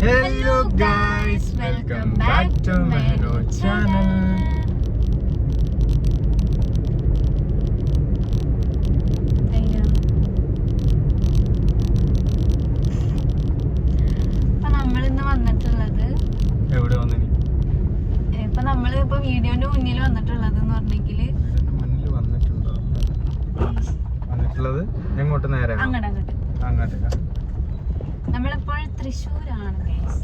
Hello guys, welcome back to my channel. നമ്മളിപ്പോ വീഡിയോന്റെ മുന്നിൽ വന്നിട്ടുള്ളത് എന്ന് പറഞ്ഞെങ്കിൽ എങ്ങോട്ട് നേരെ അങ്ങോട്ട് നമ്മളിപ്പോൾ തൃശ്ശൂരാണ് ഗൈസ്.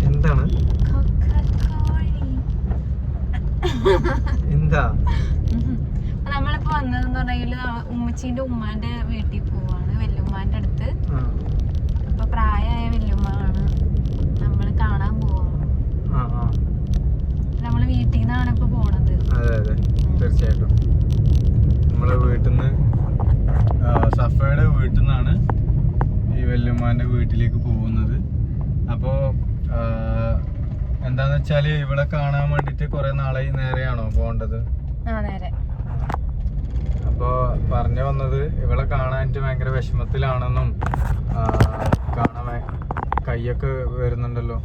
എന്താണ് എന്താ നമ്മളിപ്പോ വന്നതെന്ന് പറഞ്ഞെങ്കിൽ ഉമ്മച്ചീന്റെ ഉമ്മാന്റെ വീട്ടിൽ പോവാണ്, വല്യുമ്മാന്റെ അടുത്ത്. അപ്പൊ പ്രായമായ വല്യുമ്മാണ് നമ്മള് കാണാൻ പോവാണ്. നമ്മള് വീട്ടിൽ നിന്നാണ് ഇപ്പൊ പോണത്. അതെ അതെ, തീർച്ചയായിട്ടും നമ്മളെ വീട്ടിൽ നിന്ന്, സഫയുടെ വീട്ടിൽ നിന്നാണ് ഈ വല്യമ്മാന്റെ വീട്ടിലേക്ക് പോകുന്നത്. അപ്പോ എന്താന്ന് വെച്ചാല് ഇവിടെ കാണാൻ വേണ്ടിട്ട് കുറെ നാളായി. നേരെയാണോ പോകേണ്ടത്? അപ്പൊ പറഞ്ഞു വന്നത് ഇവളെ കാണാനായിട്ട് ഭയങ്കര വിഷമത്തിലാണെന്നും കാണാൻ കൈയൊക്കെ വരുന്നുണ്ടല്ലോ,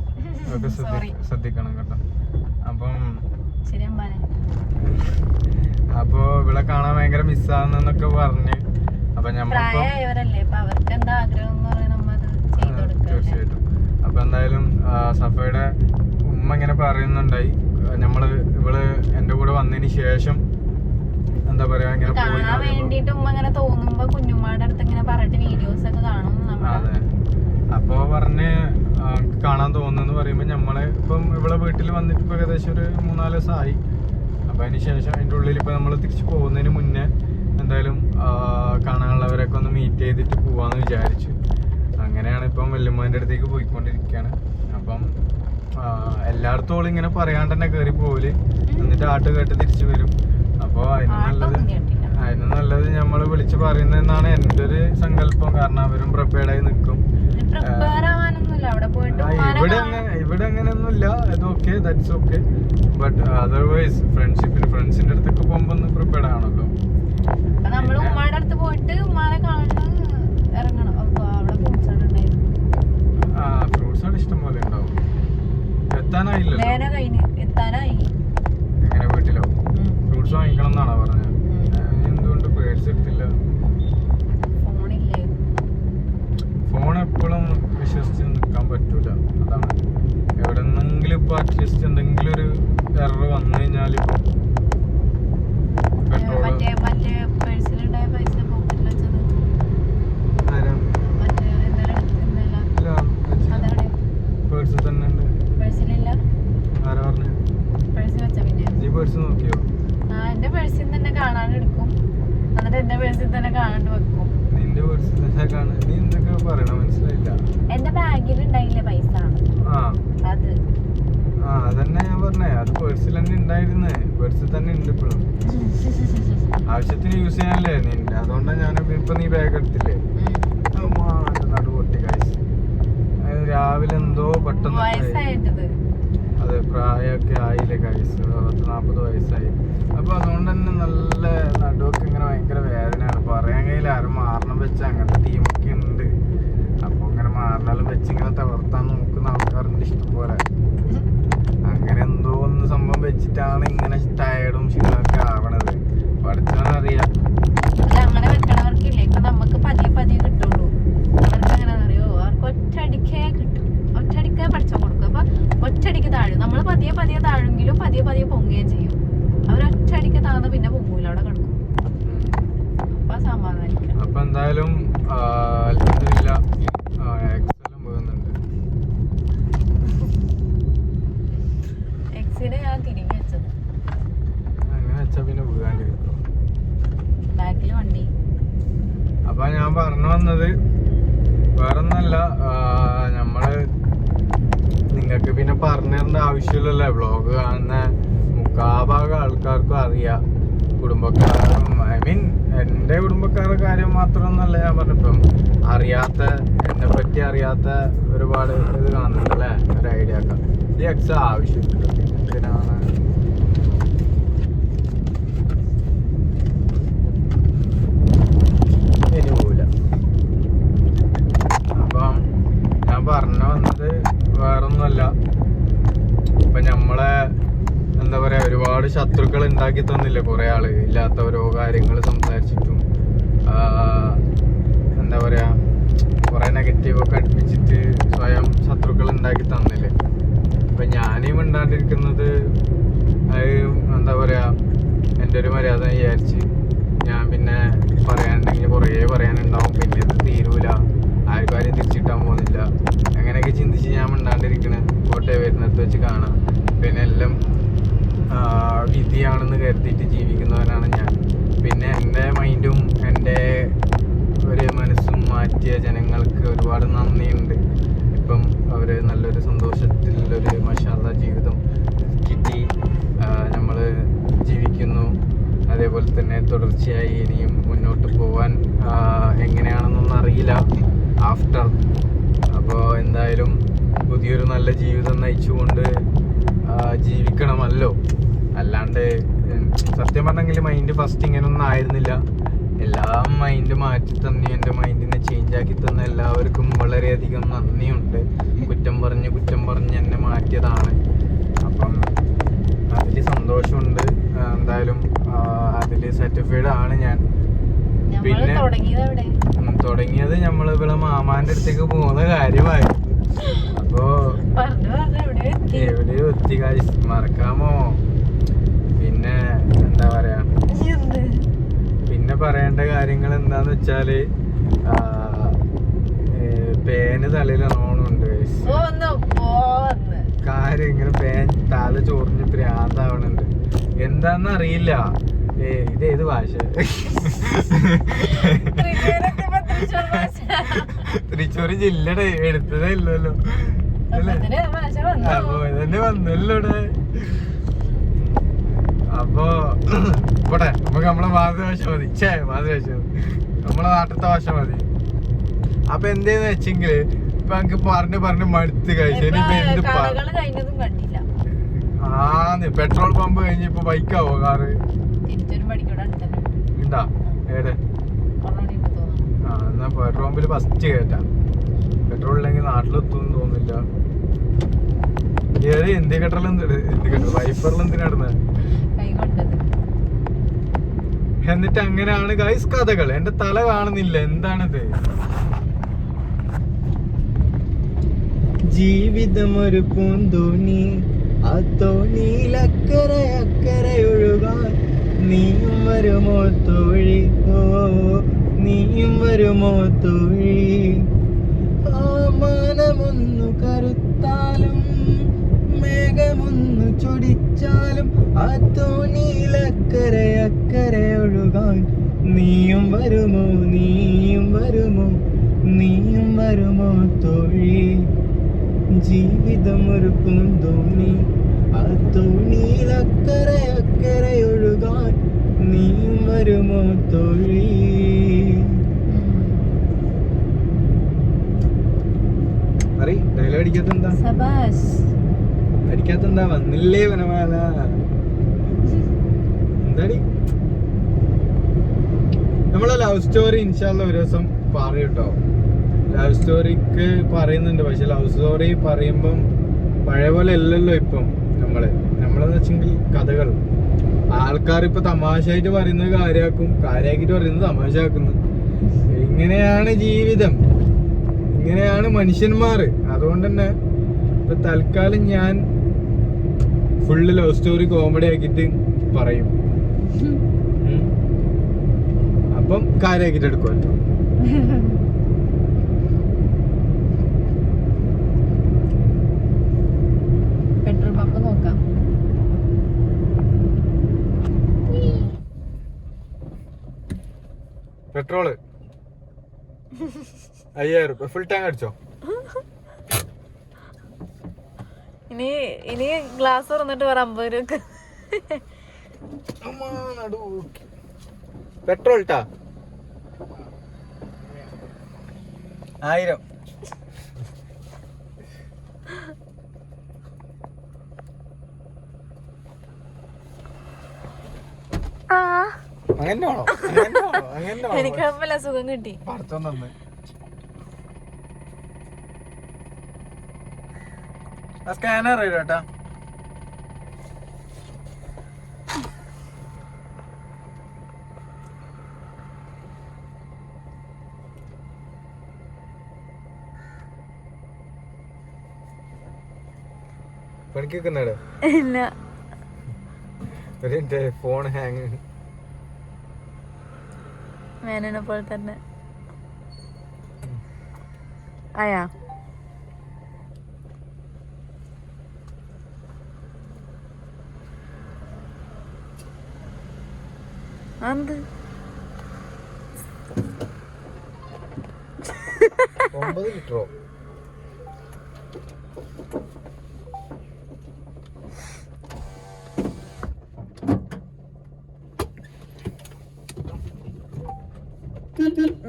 അതൊക്കെ ശ്രദ്ധിക്കണം കേട്ടോ. അപ്പം അപ്പൊ ഇവിടെ കാണാൻ ഭയങ്കര മിസ്സാന്നൊക്കെ പറഞ്ഞ്, അപ്പൊ തീർച്ചയായിട്ടും. അപ്പൊ എന്തായാലും സഫയുടെ ഉമ്മ ഇങ്ങനെ പറയുന്നുണ്ടായി, ഇവള് എന്റെ കൂടെ വന്നതിന് ശേഷം എന്താ പറയാ ഇങ്ങനെ കാണാൻ വേണ്ടിട്ട് ഉമ്മ ഇങ്ങനെ തോന്നുമ്പോ കുഞ്ഞുമ്മാടെ അടുത്ത് ഇങ്ങനെ പറഞ്ഞിട്ട് വീഡിയോസ് ഒക്കെ കാണും. അതെ, അപ്പൊ പറഞ്ഞ് കാണാൻ തോന്നുന്നു പറയുമ്പോ നമ്മള് ഇപ്പം ഇവിടെ വീട്ടിൽ വന്നിട്ട് ഇപ്പൊ ഏകദേശം ഒരു 3-4 ദിവസമായി. അപ്പൊ അതിന് ശേഷം അതിന്റെ ഉള്ളിൽ ഇപ്പൊ നമ്മള് തിരിച്ചു പോകുന്നതിന് മുന്നേ എന്തായാലും കാണാനുള്ളവരൊക്കെ ഒന്ന് മീറ്റ് ചെയ്തിട്ട് പോവാന്ന് വിചാരിച്ചു. അങ്ങനെയാണ് ഇപ്പം വല്യമ്മേന്റെ അടുത്തേക്ക് പോയിക്കൊണ്ടിരിക്കുകയാണ്. അപ്പം എല്ലായിടത്തും ഓള് ഇങ്ങനെ പറയാണ്ട് തന്നെ കയറി പോവല്, എന്നിട്ട് ആട്ട് കേട്ട് തിരിച്ചു വരും. അപ്പൊ അതിന് നല്ലത് നമ്മള് വിളിച്ച് പറയുന്നതെന്നാണ് എന്റെ ഒരു സങ്കല്പം. കാരണം അവരും പ്രിപ്പയർഡ് ആയി നിൽക്കും. ഇവിടെ അങ്ങനെയൊന്നുമില്ല, ഇത് okay, that's okay. But otherwise ഫ്രണ്ട്സിന്റെ അടുത്തൊക്കെ പോകുമ്പോ ഒന്ന് പ്രിപ്പയർഡ് ആണല്ലോ. ഫ്രൂട്ട്സ് അവിടെ ഇഷ്ടം പോലെ ഉണ്ടാവും. എത്താനായില്ലല്ലോ. എങ്ങനെ വീട്ടിലോ ഫ്രൂട്ട്സ് വാങ്ങിക്കണം എന്നാണോ പറഞ്ഞത്? എന്തുകൊണ്ട് പേഴ്സ് എടുത്തില്ല? ഫോൺ എപ്പോഴും വിശ്വസിച്ച് നിൽക്കാൻ പറ്റൂല, അതാണ്. എവിടെന്നെങ്കിലും ഇപ്പൊ അറ്റ്ലീസ്റ്റ് എന്തെങ്കിലും ഒരു എറർ വന്നു കഴിഞ്ഞാൽ പെട്രോൾ പേഴ്സിൽ തന്നെ ഉണ്ട്. ആരാ പറഞ്ഞു? നീ പേഴ്സ് നോക്കിയോ? എന്റെ പേഴ്സിൽ തന്നെ കാണാനെടുക്കും, എന്നിട്ട് എന്റെ പേഴ്സിൽ തന്നെ കാണാണ്ട് വെക്കും. നിന്റെ പേഴ്സിൽ തന്നെ കാണാൻ നീ എന്തൊക്കെ പറയണ മനസ്സിലായില്ല. എന്റെ ബാഗിൽ ഉണ്ടായില്ല പൈസ, അത് അതന്നെ ഞാൻ പറഞ്ഞേ, അത് പേഴ്സിൽ തന്നെ ഉണ്ടായിരുന്നേ, പേഴ്സിൽ തന്നെ ഉണ്ട് ഇപ്പോഴും. ആവശ്യത്തിന് യൂസ് ചെയ്യാനല്ലേ നിന്റെ, അതുകൊണ്ടാണ് ഞാൻ ഇപ്പൊ നീ ബാഗ് എടുത്തില്ലേ. നടു പൊട്ടി കാശ്. രാവിലെ എന്തോ പെട്ടെന്ന്, അതെ പ്രായമൊക്കെ ആയില്ലേ കാശ്, 40 വയസ്സായി. അപ്പൊ അതുകൊണ്ട് തന്നെ നല്ല നടുവൊക്കെ ഇങ്ങനെ ഭയങ്കര വേദനയാണ്. പറയാൻ കഴിയില്ല, ആരും മാറണം വെച്ച അങ്ങനത്തെ ടീമൊക്കെ ഉണ്ട്. അപ്പൊ ഇങ്ങനെ മാറണാലും വെച്ച് ഇങ്ങനെ തളർത്താൻ നോക്കുന്ന ആൾക്കാരുണ്ട് ഇഷ്ടം പോലെ. അങ്ങനെ എന്തോ ഒന്ന് സംഭവം വെച്ചിട്ടാണ് ഇങ്ങനെ ടയർഡും ക്ഷീണമൊക്കെ ആവണത്. പഠിച്ചാലറിയാം. അങ്ങനെ വെക്കണവർക്കില്ലേ, ഇപ്പൊ നമുക്ക് പതിയെ കിട്ടുള്ളൂ. അവർക്ക് എങ്ങനെയാണെന്നറിയോ, അവർക്ക് ഒറ്റയടിക്കേ കിട്ടും, ഒറ്റയടിക്കേ പഠിച്ചാൽ കൊടുക്കും. അപ്പൊ ഒറ്റയടിക്ക് താഴും. നമ്മൾ പതിയെ താഴെങ്കിലും പതിയെ പൊങ്ങുകയും ചെയ്യും. അവരൊറ്റയടിക്ക് താഴ്ന്ന പിന്നെ പൊങ്ങൂല, അവിടെ കിടക്കും. അപ്പൊ സമാധാനിക്കാം. അപ്പൊ എന്തായാലും അൽഹംദുലില്ലാ എക്സലും പോകുന്നുണ്ട്. എക്സിനെ ഞാൻ തിരികെ വെച്ചത്, അങ്ങനെ വെച്ചാ പിന്നെ വീഴാണ്ടിരിക്കും, ബാക്കില് വണ്ടി. അപ്പൊ ഞാൻ പറഞ്ഞു വന്നത് വേറൊന്നല്ല, നമ്മള് നിങ്ങൾക്ക് പിന്നെ പറഞ്ഞു തരേണ്ട ആവശ്യമില്ലല്ലോ. വ്ളോഗ് കാണുന്ന മുക്കാഭാഗം ആൾക്കാർക്കും അറിയാം, കുടുംബക്കാരും. ഐ മീൻ എൻ്റെ കുടുംബക്കാരുടെ കാര്യം മാത്രമൊന്നല്ല ഞാൻ പറഞ്ഞിപ്പം, എന്നെ പറ്റി അറിയാത്ത ഒരുപാട് ഇത് കാണുന്നുണ്ടല്ലേ, ഒരു ഐഡിയ ഒക്കെ. ഈ എക്സ് ആവശ്യമില്ല, എന്തിനാണ്? ഉണ്ടാക്കി തന്നില്ല കുറെ ആള് ഇല്ലാത്ത ഓരോ കാര്യങ്ങൾ സംസാരിച്ചിട്ടും എന്താ പറയാ കുറെ നെഗറ്റീവ് ഒക്കെ അടുപ്പിച്ചിട്ട് സ്വയം ശത്രുക്കൾ ഉണ്ടാക്കി തന്നില്ലേ. അപ്പൊ ഞാനും ഉണ്ടാണ്ടിരിക്കുന്നത് അത് എന്താ പറയാ എൻ്റെ ഒരു മര്യാദ വിചാരിച്ച് ഞാൻ പിന്നെ പറയാനുണ്ടെങ്കിൽ കുറേ പറയാനുണ്ടാവും, പിന്നെ ഇത് തീരൂല, ആർക്കും ആരും തിരിച്ചിട്ടാൻ പോകുന്നില്ല, അങ്ങനെയൊക്കെ ചിന്തിച്ച് ഞാൻ മിണ്ടാണ്ടിരിക്കണ കോട്ടെ വരുന്നിടത്ത് വെച്ച് കാണാം. പിന്നെ എല്ലാം വിധിയാണെന്ന് കരുതിയിട്ട് ജീവിക്കുന്നവനാണ് ഞാൻ. പിന്നെ എൻ്റെ മൈൻഡും എൻ്റെ ഒരു മനസ്സും മാറ്റിയ ജനങ്ങൾക്ക് ഒരുപാട് നന്ദിയുണ്ട്. ഇപ്പം അവർ നല്ലൊരു സന്തോഷത്തിലൊരു മാഷാഅല്ലാ ജീവിതം കിട്ടി, നമ്മൾ ജീവിക്കുന്നു. അതേപോലെ തന്നെ തുടർച്ചയായി ഇനിയും മുന്നോട്ട് പോകാൻ എങ്ങനെയാണെന്നൊന്നും അറിയില്ല ആഫ്റ്റർ. അപ്പോൾ എന്തായാലും പുതിയൊരു നല്ല ജീവിതം നയിച്ചുകൊണ്ട് ജീവിക്കണമല്ലോ. അല്ലാണ്ട് സത്യം പറഞ്ഞെങ്കിൽ മൈൻഡ് ഫസ്റ്റ് ഇങ്ങനൊന്നും ആയിരുന്നില്ല. എല്ലാം മൈൻഡ് മാറ്റി തന്നെ എൻ്റെ മൈൻഡിനെ ചേഞ്ച് ആക്കി തന്ന എല്ലാവർക്കും വളരെയധികം നന്ദിയുണ്ട്. കുറ്റം പറഞ്ഞ് എന്നെ മാറ്റിയതാണ്. അപ്പം അതിൽ സന്തോഷമുണ്ട്. എന്തായാലും അതിൽ സാറ്റിസ്ഫൈഡ് ആണ് ഞാൻ. പിന്നെ തുടങ്ങിയത് നമ്മൾ ഇവിടെ മാമാന്റെ അടുത്തേക്ക് പോകുന്ന കാര്യമായി. അപ്പോ എവിടെയോ എത്തി കാശ് മറക്കാമോ? പിന്നെ എന്താ പറയാ, പിന്നെ പറയേണ്ട കാര്യങ്ങൾ എന്താന്ന് വെച്ചാല് പേന് തലയിൽ ഓണുണ്ട്. കാര്യം ഇങ്ങനെ പേൻ തല ചൊറിഞ്ഞ് പ്രാന്താവണുണ്ട്. എന്താന്ന് അറിയില്ല. ഇതേത് ഭാഷ? തൃശ്ശൂര് ജില്ലയുടെ എടുത്തതേ ഇല്ലല്ലോ അല്ലേ? അപ്പൊ ഇതന്നെ വന്നല്ലോടെ. അപ്പൊ പോട്ടെ, നമുക്ക് നമ്മളെ മാതൃഭാഷ മതി. മാതൃഭാഷ മതി, നമ്മളെ നാട്ടിലത്തെ ഭാഷ മതി. അപ്പൊ എന്തേന്ന് വെച്ചെങ്കില് ഇപ്പൊ എനിക്ക് പറഞ്ഞ് മടുത്ത് കഴിച്ചു. ആന്ന് പെട്രോൾ പമ്പ് കഴിഞ്ഞിപ്പോ ബൈക്കാവോ കാറ് ഉണ്ടാ? ഏടെ? എന്നാ പെട്രോൾ പമ്പില് ഫസ്റ്റ് കയറ്റാം. പെട്രോൾ ഇല്ലെങ്കിൽ നാട്ടിലെത്തും തോന്നില്ല. ഏത് ഇന്ത്യ കെട്ടറിൽ വൈപ്പറിലെന്തിനാടുന്ന? എന്നിട്ട് അങ്ങനെയാണ് ഗൈസ് കഥകൾ. എന്റെ തല കാണുന്നില്ല, എന്താണിത്? ജീവിതം ഒരു പൂന്തോണി, ആ തോണിയിലക്കരെ അക്കരെ ഒഴുകാൻ നീയും വരുമോ തോഴി? ഓ നീയും വരുമോ തോഴി? ആ മാനമൊന്നു കരുത്താലും മേഘമൊന്നു ചൊടിച്ചാലും ആ തോണിയിലക്കരെ അക്കരെ ഒഴുകാൻ നീയും വരുമോ? നീയും വരുമോ? നീയും വരുമോ തോഴി? ജീവിതം ഒരു പൂന്തോണി, ആ തോണിയിലക്കരെ അക്കരെ ഒഴുകാൻ നീയും വരുമോ തോഴി? ഡയലോഗ് അടിക്കാത്തെന്താ? വന്നില്ലേ വനമാല? എന്താടി നമ്മളെ ലവ് സ്റ്റോറി ഇൻഷാല്ലാ ഒരു ദിവസം പറയൂട്ടോ. ലവ് സ്റ്റോറിക്ക് പറയുന്നുണ്ട്, പക്ഷെ ലവ് സ്റ്റോറി പറയുമ്പം പഴയ പോലെ അല്ലല്ലോ ഇപ്പം. നമ്മളെന്ന് വെച്ചെങ്കിൽ കഥകൾ ആൾക്കാർ ഇപ്പൊ തമാശയായിട്ട് പറയുന്നത് കാര്യമാക്കിട്ട് പറയുന്നത് തമാശയാക്കുന്നു. ഇങ്ങനെയാണ് ജീവിതം, ഇങ്ങനെയാണ് മനുഷ്യന്മാർ. അതുകൊണ്ട് തന്നെ ഇപ്പൊ തൽക്കാലം ഞാൻ ഫുള്ള് ലവ് സ്റ്റോറി കോമഡി ആക്കിയിട്ട് പറയും. അപ്പം കാര്യമാക്കിട്ട് എടുക്കുമല്ലോ. പെട്രോൾ പമ്പ് നോക്കാം. പെട്രോള് 5000 രൂപ ഫുൾ ടാങ്ക് അടിച്ചോ? ഇനി ഗ്ലാസ് തുറന്നിട്ട് പറ 50 രൂപ. പെട്രോൾ ട്ടാ 1000. അങ്ങനെ എനിക്ക് സുഖം കിട്ടി. സ്കാനർ കേട്ടാ പണിക്ക് വെക്കുന്നാടോ ഇല്ല. ഒരു ഫോൺ ഹാങ്. മേനനെ പോലെ തന്നെ ആയാ. എന്ത് 9 ലിറ്ററോ?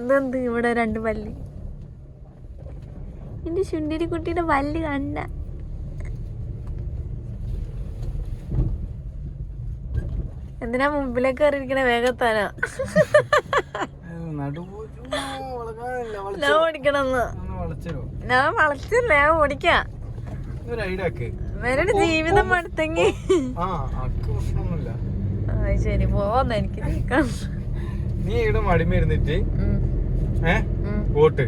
ഇതെന്ത് ഇവിടെ 2 പല്ല്? എന്റെ ശുണ്ടിരി കുട്ടിയുടെ പല്ല് കണ്ട. എന്തിനാ മുമ്പിലേക്ക് കയറിയിരിക്കണ? വേഗത്താനാ ഞാൻ ഓടിക്കണമെന്ന്. ഞാൻ വളച്ചില്ല, ഞാൻ ഓടിക്കാ. വേറെ ജീവിതം അടുത്തെങ്കി ശരി പോവാന്ന് എനിക്ക് നീക്കണം. നീ ഇവിടെ മടിമരുന്നിട്ട് വോട്ട്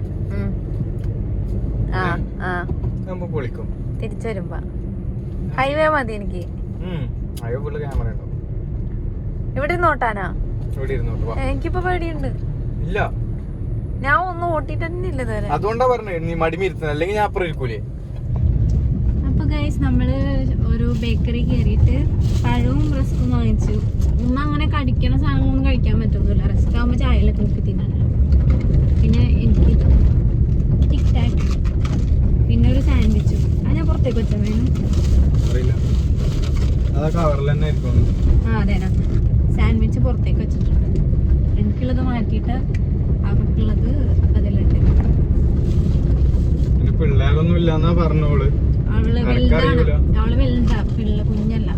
പൊളിക്കും. തിരിച്ചു വരുമ്പോ ഹൈവേ മതി എനിക്ക്. ക്യാമറ ഉണ്ടോ ഇവിടെ നോട്ടാനാ? എനിക്കിപ്പോ പേടിയുണ്ട്. ഇല്ല, ഞാൻ ഒന്നും ഓട്ടിട്ട് തന്നെ ഇല്ല ഇതുവരെ. അതുകൊണ്ടാ പറഞ്ഞത് നീ മടിമരുത്തുന്നത്, അല്ലെങ്കിൽ ഞാൻ അപ്പുറം ഇരിക്കൂലേ. അപ്പൊ ഗൈസ് നമ്മള് ഒരു ബേക്കറി കയറിയിട്ട് പഴവും റസ്കും വാങ്ങിച്ചു. ഉമ്മ അങ്ങനെ കടിക്കണ സാധനങ്ങളൊന്നും കഴിക്കാൻ പറ്റൊന്നുമില്ല. റസ്ക് ആകുമ്പോ ചായയിലൊക്കെ നോക്കി തിന്നാനല്ലോ. പിന്നെ എനിക്ക് ടിക് ടാക്, പിന്നെ ഒരു സാൻഡ്വിച്ചും. അത് ഞാൻ പുറത്തേക്ക് വെച്ചാൽ വേണം. അതെ, സാൻഡ്വിച്ച് പുറത്തേക്ക് വെച്ചിട്ടുണ്ട്. എനിക്കുള്ളത് മാറ്റിയിട്ട് അവർക്കുള്ളത് അതിലുണ്ട്. പിള്ളേരൊന്നും ഇല്ലാന്നാ പറഞ്ഞോള്. അവള് വലുതാ, പിള്ള കുഞ്ഞല്ല.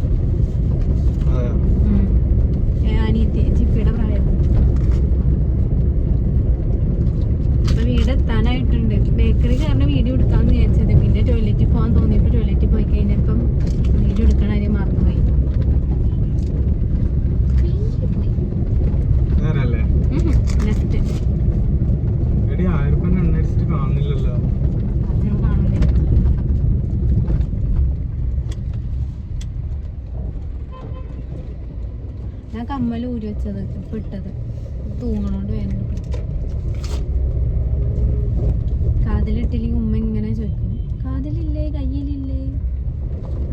അനിയത്തി ചിപ്പിയുടെ പ്രായം. അപ്പൊ വീടെത്താനായിട്ടുണ്ട്. ബേക്കറി കാരണം വീഡിയോ എടുക്കാന്ന് വിചാരിച്ചത്. പിന്നെ ടോയ്ലറ്റിൽ പോകാൻ തോന്നിയപ്പോ ടോയ്ലറ്റിൽ പോയി കഴിഞ്ഞപ്പം വീഡിയോ എടുക്കണ കാര്യം മറന്നുപോയി. ലെഫ്റ്റ് കാണുന്നില്ലല്ലോ. ഞാൻ കമ്മൽ ഊരി വെച്ചത് ഇപ്പൊ ഇട്ടത് തൂങ്ങണോണ്ട് വേണം. കാതിലിട്ടില്ലെങ്കിൽ ഉമ്മ ഇങ്ങനെ ചോദിക്കും, കാതിലില്ലേ കയ്യിലില്ലേ.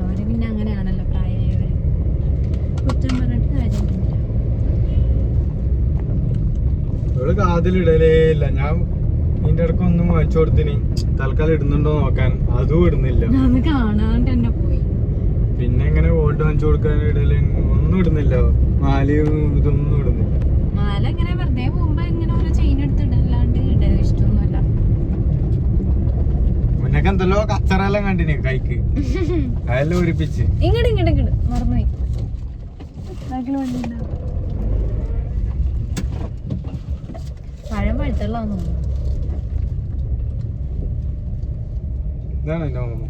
അവര് പിന്നെ അങ്ങനെയാണല്ലോ പ്രായമായവര്. കുറ്റം പറഞ്ഞിട്ട് കാര്യമില്ല. കാതിലിടലേ ഇല്ല. ഞാൻ നിന്റെ ഇടയ്ക്ക് ഒന്നും വാങ്ങിച്ചു കൊടുത്തിന്, തൽക്കാലം ഇടുന്നുണ്ടോ നോക്കാൻ. അതും ഇടുന്നില്ല. കാണാണ്ട് തന്നെ പോയി. പിന്നെ എങ്ങനെ വോട്ട് വാങ്ങിച്ചു കൊടുക്കാൻ ഇടല്? ഒന്നും ഇടുന്നില്ല. മാലയും ഇതൊന്നും ഇടുന്നില്ല. മാല ഇങ്ങനെ വെറുതെ പോകുമ്പോ ഇങ്ങനെ ഓരോ ചെയിൻ എടുത്തിടല്ലാണ്ട് ഇടാൻ ഇഷ്ടമൊന്നുമല്ല. മുന്നൊക്കെ എന്തല്ലോ കച്ചറെല്ലാം കണ്ടിന് കൈക്ക്. അതെല്ലാം ഒരിപ്പിച്ച് ഇങ്ങോട്ട് മറന്നുപോയി. പഴം പഴുത്തുള്ളതാന്ന് തോന്നുന്നു.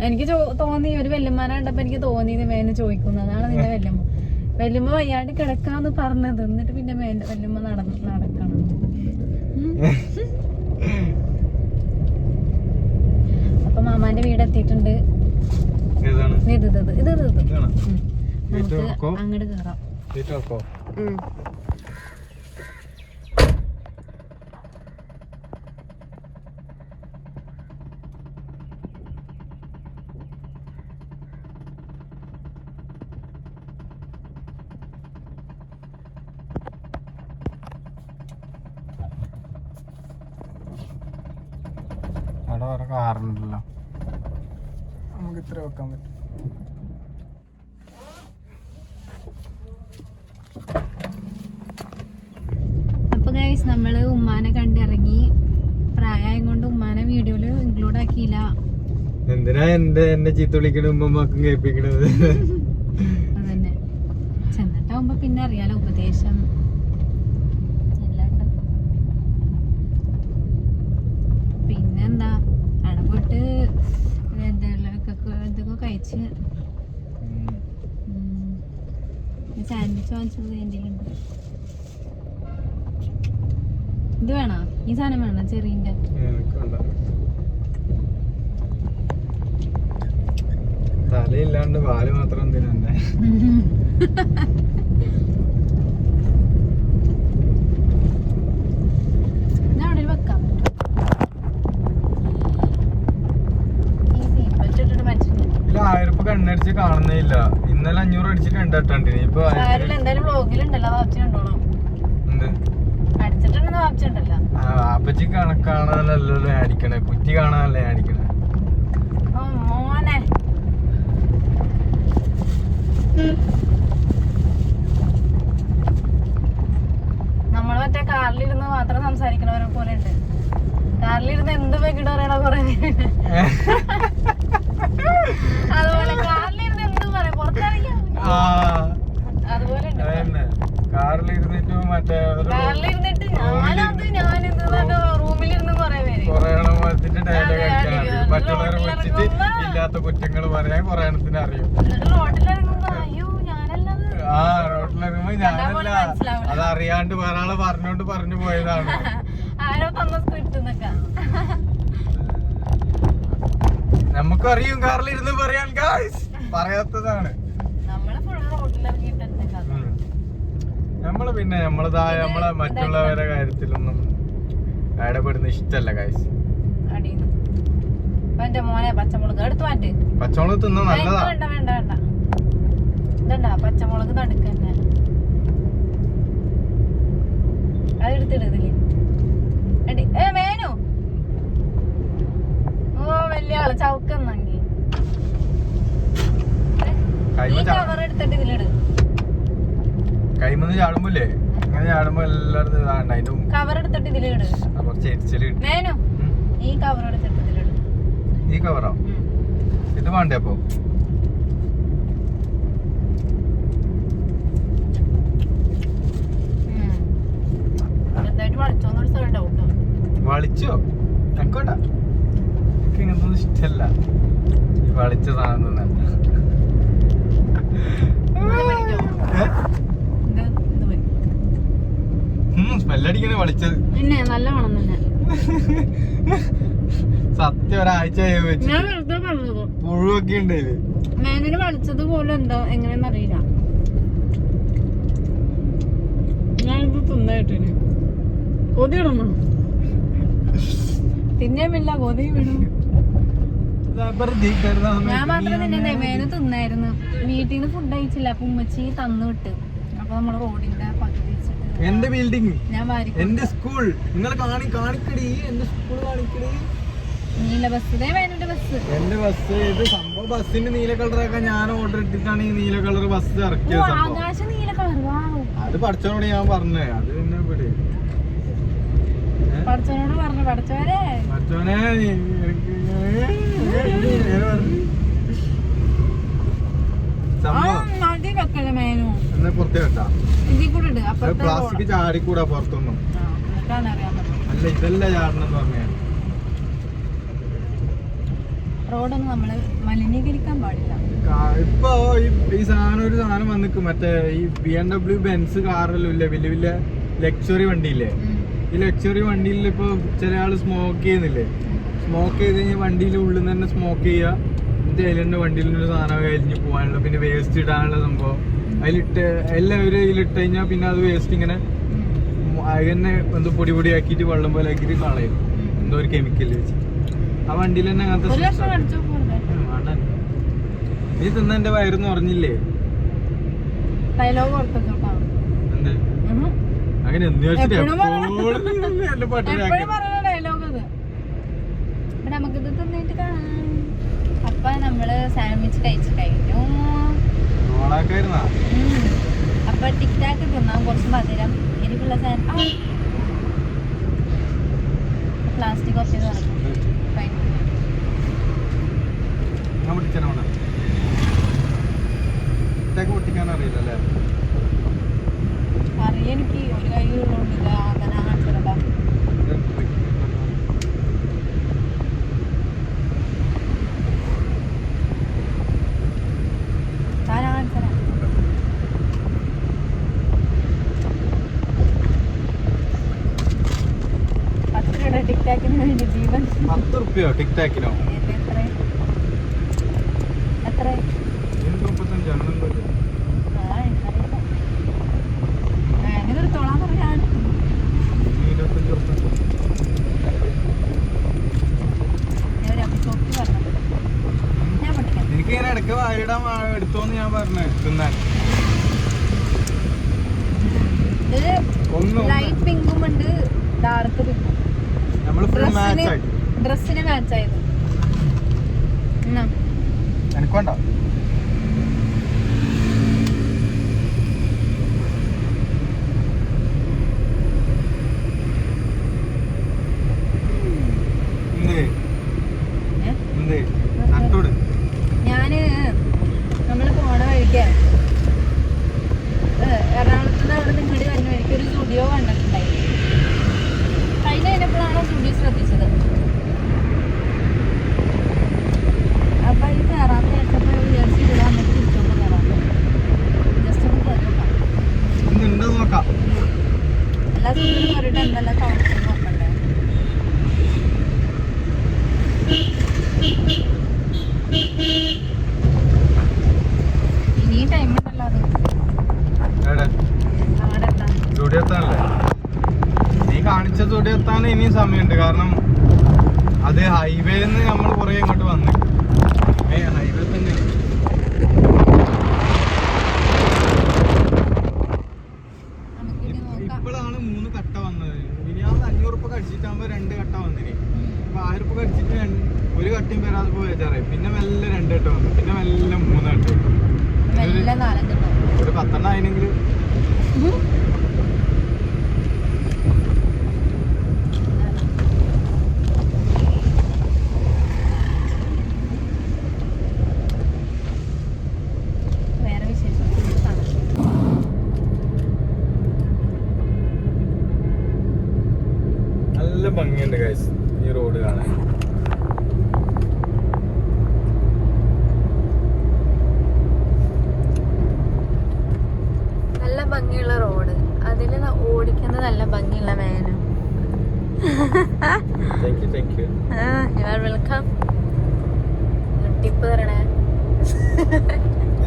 എനിക്ക് തോന്നി ഒരു വെല്ലുമാനെ കണ്ടപ്പോ എനിക്ക് തോന്നിയത് മേനെ ചോദിക്കുന്നു. അതാണ് നിന്റെ വെല്ലുമ്മ. വെല്ലുമ്മ വയ്യാണ്ട് കിടക്കാന്ന് പറഞ്ഞത്. എന്നിട്ട് പിന്നെ വെല്ലുമ്മ നടക്കണം. അപ്പൊ മാമാന്റെ വീട് എത്തിയിട്ടുണ്ട്. ഇത് നമുക്ക് അങ്ങോട്ട് കേറാം. അവിടെ വേറെ കാറുണ്ടല്ലോ, നമുക്ക് ഇത്ര വെക്കാൻ പറ്റും. അപ്പൊ ഗൈസ് നമ്മള് ഉമ്മാനെ കണ്ടിറങ്ങി. പ്രായം കൊണ്ട് ഉമ്മാനെ വീഡിയോയില് ഇൻക്ലൂഡ് ആക്കിയില്ല. എന്തിനാ എന്നെ ചീത്ത വിളിക്കണ ഉമ്മമാക്കും കേൾപ്പിക്കണത്? അതന്നെ, ചെന്നിട്ടാവുമ്പോ പിന്നെ അറിയാലോ ഉപദേശം. പിന്നെന്താ അവിടെ പോയിട്ട് ഇതൊക്കെ കഴിച്ച് സാൻഡ്വിച്ച് വാങ്ങിച്ചത് എൻ്റെ ഉണ്ട്. ഇത് വേണോ? ഈ സാധനം വേണോ? ചെറിയൻ്റെ തലയില്ലാണ്ട് പാല് മാത്രം എന്തിനെ ഞാൻ അവിടെ വെക്കാം. ഈ സീറ്റ് ബെൽറ്റ് ഇട്ടിട്ട് മനുഷ്യന് 1000 രൂപ കണ്ണടിച്ച് കാണുന്നേ ഇല്ല. ഇന്നലെ 500 അടിച്ചിട്ട് കണ്ടിട്ടുണ്ട്. ഇപ്പൊ ആരും എന്തായാലും വ്ളോഗിലുണ്ടല്ലോ, അത് വാപ്പിച്ച് കണ്ടോളാം. എന്ത് അടിച്ചിട്ടുണ്ടെന്ന് വാപ്പിച്ചുണ്ടല്ലോ. അപ്പച്ചി കാണാനല്ലല്ലോ അടിക്കണേ, കുറ്റി കാണാനല്ലേ അടിക്കണേ. ഓ മോനെ, നമ്മള് മറ്റേ കാറിലിരുന്ന് മാത്രം സംസാരിക്കണവരെ പോലെ ഉണ്ട്. കാറിലിരുന്ന് എന്ത് വെക്കിട്ട് പറയണ കൊറേ അതുപോലെ കാറിലിരുന്ന് എന്ത് പറയാം, പുറത്തിറങ്ങിയാ അതുപോലെ ഉണ്ട്. കാറിലിരുന്നിട്ട് മറ്റേ കാറിലിരുന്നിട്ട് ഞാനിത് റൂമിലിരുന്ന് കൊറേ പേര് മറ്റുള്ളവരെ വിളിച്ചിട്ട് ഇല്ലാത്ത കുറ്റങ്ങൾ പറയാൻ കൊറേ എണ്ണത്തിന് അറിയും. എന്നിട്ട് റോഡിലിറങ്ങുമ്പോ അയ്യോ ഞാനല്ലത്. റോഡിലിറങ്ങുമ്പോ ഞാനല്ല, അത് അറിയാണ്ട് വേറെ ആള് പറഞ്ഞോണ്ട് പറഞ്ഞു പോയതാണ്. ആരോ തന്ന സ്ക്രിപ്റ്റ് എന്നൊക്കെ നമുക്കറിയും കാറിലിരുന്ന് പറയാൻ, ഗായ്സ് പറയാത്തതാണ്. നമ്മള് ഫുള്ള് റോഡിലിറങ്ങിയിട്ട് എന്തൊക്കെ നമ്മള് പിന്നെ നമ്മളെ മറ്റുള്ളവരുടെ കാര്യത്തിലൊന്നും ഇടപെടുന്ന ഇഷ്ടല്ല ഗായ്സ്. അടിയുന്നു. എന്റെ മോനെ പച്ചമുളക് എടുത്ത് മാറ്റ്. പച്ചമുളക് തിന്ന നല്ലതാ. വേണ്ട വേണ്ട വേണ്ട, ഇതണ്ടാ പച്ചമുളക് നടുക്ക് തന്നെ, അതെടുത്തിടുന്നില്ലേ അടി. മേനു ഓ വലിയ ആള് ചൗക്കെന്നെങ്കി ഈ കവർ എടുത്തിട്ട് ഇതിലിട്. കൈമന്ന് ചാടുമ്പോല്ലേ ഇങ്ങനെ ചാടുമ്പോ എല്ലായിടത്തും ഇതാണ്ട് അതിന്റെ കവർ എടുത്തിട്ട് ഇതിലിട്. കുറച്ച് എരിച്ചല് കിട്ടും. മേനു ഈ കവർ എടുത്തിട്ട് ഇതിലിട്. ഈ കവറോ ഇത് വേണ്ടേ അപ്പൊ? എന്തായിട്ട് വളിച്ചോന്നൊരു സ്ഥലം ഡൗട്ട്. വളിച്ചോ? എനിക്കോണ്ട, എനിക്ക് ഇങ്ങനത്തൊന്നും ഇഷ്ടല്ല ഈ വളിച്ച സാധനം തന്നെ. സ്മെല്ലടിക്കണേ വളിച്ചത്. പിന്നെ നല്ല മണം തന്നെ. സത്യം ഒരാഴ്ച വെച്ച് ഞാൻ വെറുതെ പറഞ്ഞത്. പുഴുവൊക്കെ ഉണ്ട് ഇതില്. മേനന് വളിച്ചത് പോലെ എന്താ എങ്ങനെയെന്ന് അറിയില്ല. ഞാനിത് തിന്നായിട്ടിന് കൊതി ഇടണം, തിന്നേമില്ല കൊതി വിടും. ഞാൻ മാത്രം തിന്നേ, മേനു തിന്നായിരുന്നു. വീട്ടിൽ നിന്ന് ഫുഡ് കഴിച്ചില്ല, അപ്പൊ ഉമ്മച്ചി തന്നു വിട്ട്. അപ്പൊ നമ്മള് റോഡിന്റെ പകുതി വെച്ചിട്ട് എന്റെ ബിൽഡിംഗ്, ഞാൻ വാരി എന്റെ സ്കൂൾ നിങ്ങൾ കാണിക്കടി, എന്റെ സ്കൂൾ കാണിക്കടി. നീല ബസ്, മേനുന്റെ ബസ്. എന്റെ ബസ് ഇത് സംഭവം. ബസ്സിന്റെ നീല കളറൊക്കെ ഞാൻ ഓർഡർ ഇട്ടിട്ടാണ് ഈ നീല കളർ ബസ് ഇറക്കിയത്. ആകാശ നീല കളർ. അത് പഠിച്ചോനോട് ഞാൻ പറഞ്ഞേ, അത് പിന്നെ ഇവിടെ പഠിച്ചവനോട് പറഞ്ഞു, പഠിച്ചവരെ പഠിച്ചോനെ മതി വെക്കല്ലേ മേനു. എന്നാ പുറത്തേ വെട്ടാ, ഇതിൽ കൂടെ ഇട്. അപ്പുറത്തെ പ്ലാസ്റ്റിക് ചാടിക്കൂടാ പുറത്തൊന്നും. എന്നിട്ടാണ് അറിയാൻ പറ്റും. അല്ല ഇതല്ല ചാടണെന്ന് പറഞ്ഞേ. റോഡൊന്നും നമ്മള് മലിനീകരിക്കാൻ പാടില്ല. ഇപ്പൊ ഈ സാധനം ഒരു സാധനം വന്നിക്ക്, മറ്റേ ഈ BMW ബെൻസ് കാറെല്ലാം ഇല്ലേ, വലിയ വലിയ ലക്ഷറി വണ്ടിയില്ലേ. ഈ ലക്ഷറി വണ്ടിയിൽ ഇപ്പൊ ചില ആള് സ്മോക്ക് ചെയ്യുന്നില്ലേ. സ്മോക്ക് ചെയ്ത് കഴിഞ്ഞാൽ വണ്ടിയിൽ ഉള്ളിൽ നിന്ന് തന്നെ സ്മോക്ക് ചെയ്യുക. എന്നിട്ട് അതിലെന്നെ വണ്ടിയിൽ ഒരു സാധനം കഴിഞ്ഞ് പോകാനുള്ള, പിന്നെ വേസ്റ്റ് ഇടാനുള്ള സംഭവം അതിലിട്ട് എല്ലാവരും ഇതിലിട്ട് കഴിഞ്ഞാൽ പിന്നെ അത് വേസ്റ്റ് ഇങ്ങനെ അതിനെ എന്തോ പൊടി പൊടിയാക്കിയിട്ട് വെള്ളം പോലെ ആക്കിയിട്ട് കളയും, എന്തോ ഒരു കെമിക്കൽ വെച്ച്. ആ വണ്ടിയിൽ തന്നെ അങ്ങനത്തെ നീ തിന്ന എന്റെ വയറെന്ന് പറഞ്ഞില്ലേ. എന്ത് അങ്ങനെ എന്ന് വെച്ചിട്ട് എന്റെ പട്ടിണി നമുക്കിത് തിന്നിട്ട് കാണാം. അപ്പൊ നമ്മള് സാൻഡ്വിച്ച് കഴിച്ചു കഴിഞ്ഞു. അപ്പൊ ടിക്ടാക്ക് തിന്നാം, കുറച്ച് മധുരം എരിവുള്ള സാധനം. പ്ലാസ്റ്റിക് ഓഫ് ചെയ്ത് നടക്കും. പൊട്ടിക്കാൻ അറിയില്ലല്ലേ? അറിയാം, എനിക്ക് ഒരു കൈ ഉള്ളതുകൊണ്ടില്ല. അങ്ങനെ കാണിച്ചതാ. ടിക്ടാക്കിന് വേണ്ടി ജീവൻ. 10 റുപ്യോ ടിക്ടാക്കിനോ? എത്ര? എനിക്ക് 35 അങ്ങനെ എന്തോ ഇല്ലേ? അങ്ങനെ എടുത്തോളാൻ പറയാൻ. ഇനി 25 ഉറുപ്പിക. എനിക്ക് ഇങ്ങനെ ഇടയ്ക്ക് വായിടാൻ എടുത്തോന്ന് ഞാൻ പറഞ്ഞു തിന്നാൻ. ലൈറ്റ് പിങ്കും ഉണ്ട്, ഡാർക്ക് പിങ്കും. നമ്മള് ഫുൾ മാച്ച് ആയി. ഡ്രസ്സിന് മാച്ച് ആയത്. എനിക്ക് വേണ്ട. ഞാന് നമ്മള് പോണ വഴിക്ക് എറണാകുളത്ത് നിന്ന് അവിടെ നിങ്ങടി വരുന്ന വഴിക്ക് ഒരു സ്റ്റുഡിയോ കണ്ടിട്ടുണ്ടായി. കഴിഞ്ഞ കഴിഞ്ഞപ്പോഴാണോ സ്റ്റുഡിയോ ശ്രദ്ധിച്ചത്. അപ്പൊ ഇത് കയറാന്ന് കേട്ടപ്പോ വിചാരിച്ചു ഇവിടെ വന്നിട്ട് തിരിച്ചോണ്ട് കയറാം. ജസ്റ്റ് ഒന്ന് കയറിക്കാം. എല്ലാ സ്റ്റുഡിയോ കയറിയിട്ട് എന്തെല്ലാം താമസം നോക്കണ്ടേ. ഇനി ടൈം ഉണ്ടല്ലോ. സ്റ്റുഡിയോ എത്താനല്ലേ? നീ കാണിച്ച സ്റ്റുഡിയോ എത്താൻ ഇനിയും സമയമുണ്ട്. കാരണം അത് ഹൈവേന്ന് നമ്മൾ കുറെ ഇങ്ങോട്ട് വന്നു. ഹൈവേ തന്നെയാണ്. ഇപ്പോഴാണ് 3 കട്ട വന്നത്. ഇനി ആ 500 ഉറുപ്പിക അടിച്ചിട്ടാകുമ്പോ 2 കട്ട വന്നിന്. അപ്പൊ 1000 ഉറുപ്പിക അടിച്ചിട്ട് 1 കട്ടയും വരാതെ പോയാറേ. പിന്നെ മെല്ലെ 2 കട്ട വന്നു. പിന്നെ മെല്ലെ 3 കട്ട. ഒരു 10 ആയിനെങ്കിൽ വേറെ വിശേഷം നല്ല ഭംഗിയുണ്ട് ഗൈസ് ഈ റോഡ് കാണാൻ. നല്ല ഭംഗിയുള്ള റോഡ്, അതിൽ ഓടിക്കുന്നത് നല്ല ഭംഗിയുള്ള വേനും. വെൽക്കം. ടിപ്പ് തരണേ.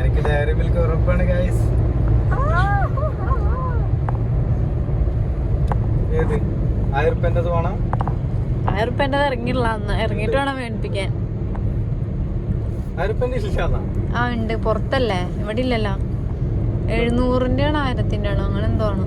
എനിക്ക് ഡയറി മിൽക്ക് ഉറപ്പാണ് ഗൈസ്. ഏത് 1000 ഉറുപ്പികേണ്ടത് വേണം? 1000 ഉറുപ്പികേണ്ടത് ഇറങ്ങിയില്ല. ഇറങ്ങിയിട്ട് വേണം മേടിപ്പിക്കാൻ. 1000 ഉറുപ്പികേന്റെ ഇല്ലാന്നാ? ആ ഉണ്ട്, പുറത്തല്ലേ, ഇവിടെ ഇല്ലല്ലോ. 700-ന്റെ ആണോ 1000-ന്റെ ആണോ അങ്ങനെ എന്തോ ആണ്.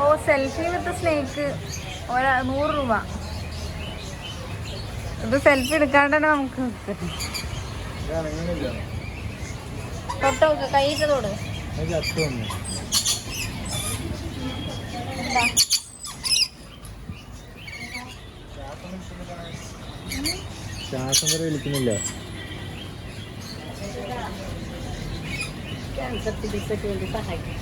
ഓ സെൽഫി വിത്ത് സ്നേക്ക് 100 രൂപ. ഇത് സെൽഫി എടുക്കാണ്ട് തന്നെ നമുക്ക് തൊട്ട് നോക്ക്, കൈയിട്ട് തൊട്. ശ്വാസം വരെ വിളിക്കുന്നില്ല. ക്യാൻസർ ചികിത്സയ്ക്ക് വേണ്ടി സഹായിക്കും.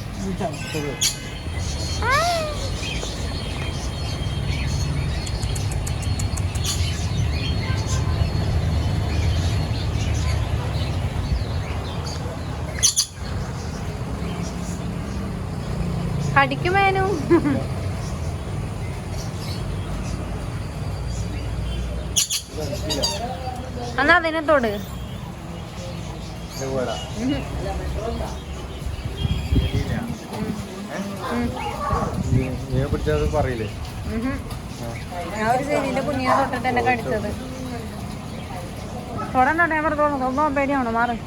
കടിക്കുമേനു. എന്നാ അതിനെ തൊട്. പറയില്ലേ ആ ഒരു ചെവിന്റെ കുഞ്ഞിനെ തൊട്ടിട്ട് എന്നെ കടിച്ചത്. തൊടണ്ടോ? ഞാൻ വെറുതെ സ്വന്തം പേടിയാണോ? മാറി.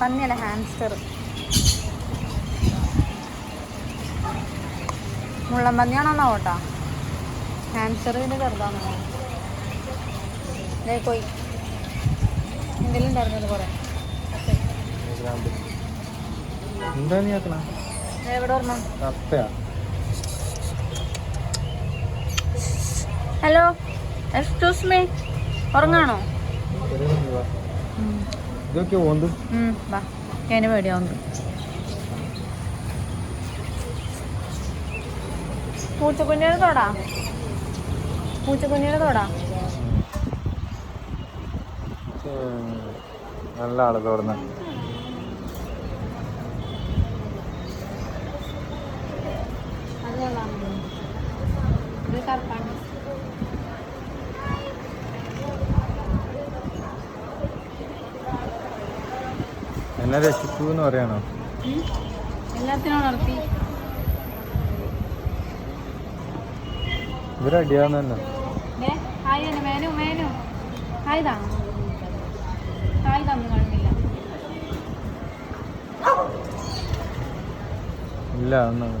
പന്നിയല്ല, ഹാംസ്റ്റർ. മുള്ളൻ പന്നിയാണോ ഓട്ടാ? ഹാംസ്റ്റർ ഇതിന്റെ ചെറുതാണോ? കോയി എന്തെങ്കിലും ഉണ്ടായിരുന്നത് കുറെ എന്താ നീ ആക്കണ എവിടെ ഓർമ്മ. കപ്പയാ? ഹലോ എക്സ്ക്യൂസ് മീ, ഉറങ്ങാണോ? ഇതൊക്കെ ഓന്ത് വാ, അതിന് പേടിയാവുന്നു. പൂച്ചക്കുഞ്ഞിയുടെ തോടാ, പൂച്ചക്കുഞ്ഞിയുടെ തോടാ. നല്ല ആള് തോർന്ന അത് കൊള്ളാം. ഇത് കറുപ്പാണ്. എന്നെ രക്ഷിച്ചു എന്ന് പറയണോ? എല്ലാത്തിനും ഉണർത്തി. ഇവര് അടിയാന്ന് തന്നെ. ഹായ് തന്നെ മേനു മേനു ഹായ് താ, ഹായ് തന്നു കണ്ടില്ല. ഇല്ല ഒന്നും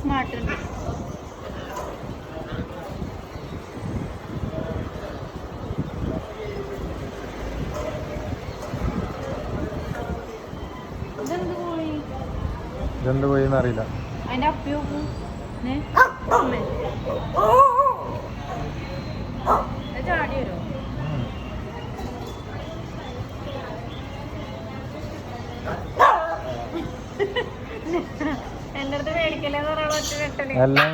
സ്മാർട്ട് ഉണ്ട്. ഇതെന്ത് പോയിന്ന് അറിയില്ല. അതിന്റെ അപ്പിയോക്ക് ചാടി വരുമോ? എന്റെ അടുത്ത് മേടിക്കലെന്ന് പറയാൻ ഒറ്റ കെട്ടല്. എല്ലാം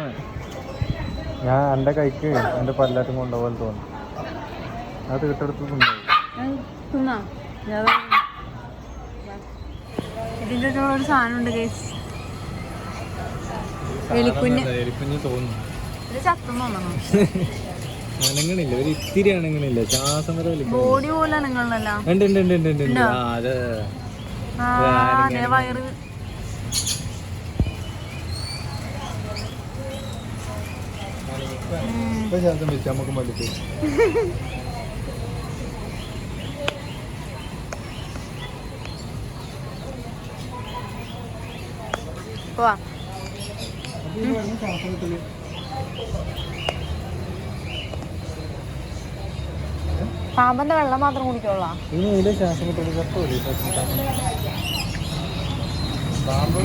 ഞാൻ എൻ്റെ കൈക്ക് എൻ്റെ പല്ലാറ്റും കൊണ്ടുപോലെ തോന്നി. അത് കിട്ടെടുത്ത് തിന്നാ. ഇതിന്റെ ഒരു സാധനം ഉണ്ട് കേസ്, എലിക്കുഞ്ഞ് തോന്നുന്നു. ഇത് ചത്തും തോന്നണം. അനങ്ങണില്ല, ഒരു ഇത്തിരി അനങ്ങണില്ല, ശ്വാസം വരെ ബോഡി പോലെ അനങ്ങണല്ല. വയറ് ശബ്ദം വെച്ച് നമുക്ക് മടുത്തു. പോവാ. പാമ്പന്റെ വെള്ളം മാത്രം കുടിക്കോളാം. ശ്വാസം പാമ്പ്